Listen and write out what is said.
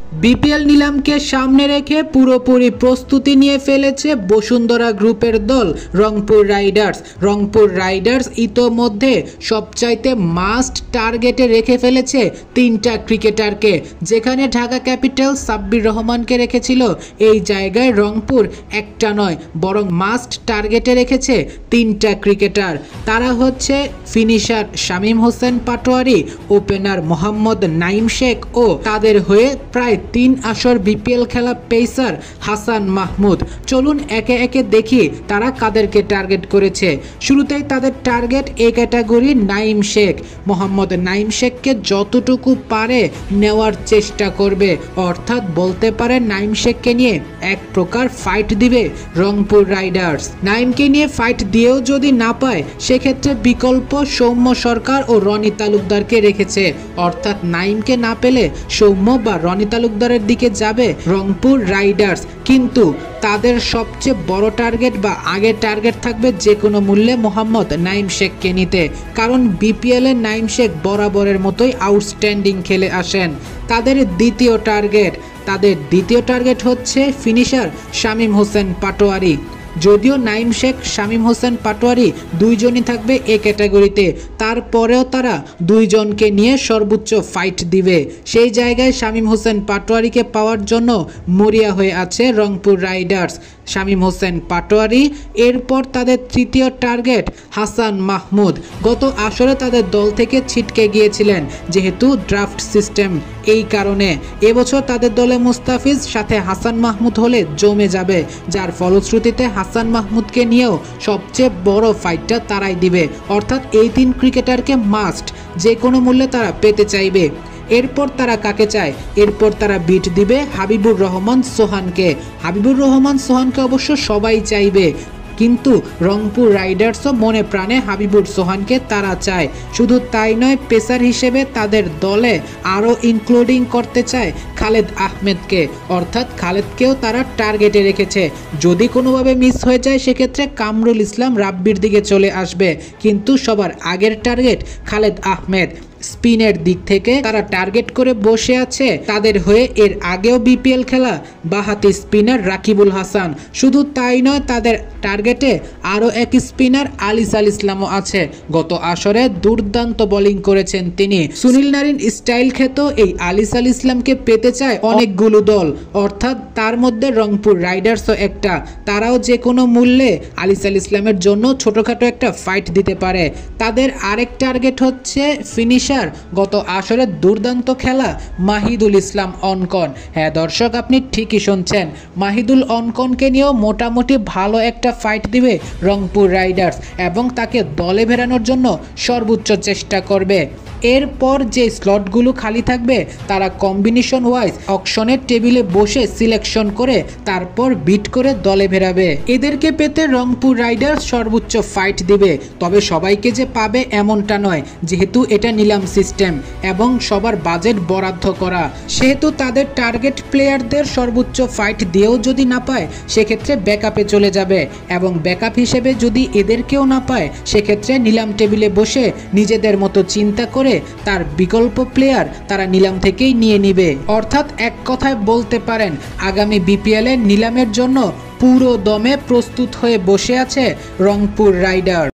BPL নিলামকে সামনে রেখে পুরোপুরি প্রস্তুতি নিয়ে ফেলেছে বসুন্ধরা গ্রুপের দল রংপুর রাইডার্স। রংপুর রাইডার্স ইতোমধ্যে সবচাইতে মাস্ট টার্গেটে রেখে ফেলেছে তিনটা ক্রিকেটারকে। যেখানে ঢাকা ক্যাপিটাল সাব্বির রহমানকে রেখেছিল, এই জায়গায় রংপুর একটা নয় বরং মাস্ট টার্গেটে রেখেছে তিনটা ক্রিকেটার। তারা হচ্ছে ফিনিশার শামীম হোসেন পাটোয়ারি, ওপেনার মোহাম্মদ নাইম শেখ ও তাদের হয়ে প্রায় 3 আসর বিপিএল খেলা পেসার হাসান মাহমুদ। চলুন একে একে দেখি তারা কাদেরকে টার্গেট করেছে। শুরুতেই তাদের target A category Naim Sheikh. Mohammad Naim শেখকে যতটুকু পারে নেওয়ার চেষ্টা করবে, অর্থাৎ বলতে পারে নাইম শেখকে নিয়ে এক প্রকার ফাইট দিবে রংপুর রাইডার্স। নাইমকে নিয়ে ফাইট দিয়েও যদি না পায়, সেক্ষেত্রে বিকল্প সৌম্য সরকার ও রনি তালুকদারকে রেখেছে। অর্থাৎ নাইমকে না পেলে সৌম্য বা রনি তালুকদারের দিকে যাবে রংপুর রাইডার্স। কিন্তু তাদের সবচেয়ে বড় টার্গেট বা আগের টার্গেট থাকবে যে কোনো মূল্যে মোহাম্মদ নাইম শেখকে নিতে, কারণ বিপিএলে নাইম শেখ বরাবরের মতোই আউটস্ট্যান্ডিং খেলে আসেন। তাদের দ্বিতীয় টার্গেট হচ্ছে ফিনিশার শামীম হোসেন পাটোয়ারি। যদিও নাইম শেখ শামীম হোসেন পাটোয়ারি দুইজনই থাকবে এ ক্যাটাগরিতে, তারপরেও তারা দুইজনকে নিয়ে সর্বোচ্চ ফাইট দিবে। সেই জায়গায় শামীম হোসেন পাটোয়ারিকে পাওয়ার জন্য মরিয়া হয়ে আছে রংপুর রাইডার্স। শামীম হোসেন পাটোয়ারি। এরপর তাদের তৃতীয় টার্গেট হাসান মাহমুদ। গত আসরে তাদের দল থেকে ছিটকে গিয়েছিলেন যেহেতু ড্রাফট সিস্টেম, এই কারণে এবছর তাদের দলে মুস্তাফিজ সাথে হাসান মাহমুদ হলে জমে যাবে, যার ফলশ্রুতিতে হাসান মাহমুদকে নিয়েও সবচেয়ে বড় ফাইটটা তারাই দিবে। অর্থাৎ এই 3 ক্রিকেটারকে মাস্ট যে কোনো মূল্যে তারা পেতে চাইবে। এরপর তারা কাকে চায়? এরপর তারা বিট দিবে হাবিবুর রহমান সোহানকে। হাবিবুর রহমান সোহানকে অবশ্য সবাই চাইবে, কিন্তু রংপুর রাইডার্সও মনে প্রাণে হাবিবুর সোহানকে তারা চায়। শুধু তাই নয়, পেসার হিসেবে তাদের দলে আরও ইনক্লুডিং করতে চায় খালেদ আহমেদকে। অর্থাৎ খালেদকেও তারা টার্গেটে রেখেছে। যদি কোনোভাবে মিস হয়ে যায়, সেক্ষেত্রে কামরুল ইসলাম রাব্বির দিকে চলে আসবে, কিন্তু সবার আগের টার্গেট খালেদ আহমেদ। স্পিনের দিক থেকে তারা টার্গেট করে বসে আছে তাদের হয়ে এর আগেও বিপিএল খেলা বাহাতি স্পিনার রাকিবুল হাসান। শুধু তাই নয়, তাদের টার্গেটে আরও এক স্পিনার আলিস আল ইসলামও আছে। গত আসরে দুর্দান্ত বোলিং করেছেন তিনি। সুনীল নারিন স্টাইল খ্যাত এই আলিস আল ইসলামকে পেতে চায় অনেকগুলো দল, অর্থাৎ তার মধ্যে রংপুর রাইডার্সও একটা। তারাও যে কোনো মূল্যে আলিস আল ইসলামের জন্য ছোটোখাটো একটা ফাইট দিতে পারে। তাদের আরেক টার্গেট হচ্ছে ফিনিশার গত আসরে দুর্দান্ত খেলা মাহিদুল ইসলাম অনকন। হ্যাঁ দর্শক, আপনি ঠিকই শুনছেন, মাহিদুল অনকনকে নিয়েও মোটামুটি ভালো একটা ফাইট দিবে রংপুর রাইডার্স এবং তাকে দলে ফেরানোর জন্য সর্বোচ্চ চেষ্টা করবে। এরপর যে স্লটগুলো খালি থাকবে, তারা কম্বিনেশন ওয়াইজ অকশনের টেবিলে বসে সিলেকশন করে তারপর বিট করে দলে ফেরাবে। এদেরকে পেতে রংপুর রাইডার্স সর্বোচ্চ ফাইট দিবে। তবে সবাইকে যে পাবে এমনটা নয়, যেহেতু এটা নিলাম সিস্টেম এবং সবার বাজেট বরাদ্দ করা, সেহেতু তাদের টার্গেট প্লেয়ারদের সর্বোচ্চ ফাইট দিয়েও যদি না পায়, সেক্ষেত্রে ব্যাকআপে চলে যাবে এবং ব্যাকআপ হিসেবে যদি এদেরকেও না পায়, সেক্ষেত্রে নিলাম টেবিলে বসে নিজেদের মতো চিন্তা করে তার বিকল্প প্লেয়ার তারা নিলাম থেকেই নিয়ে নিবে। অর্থাৎ এক কথায় বলতে পারেন, আগামী বিপিএলে নিলামের জন্য পুরো দমে প্রস্তুত হয়ে বসে আছে রংপুর রাইডার্স।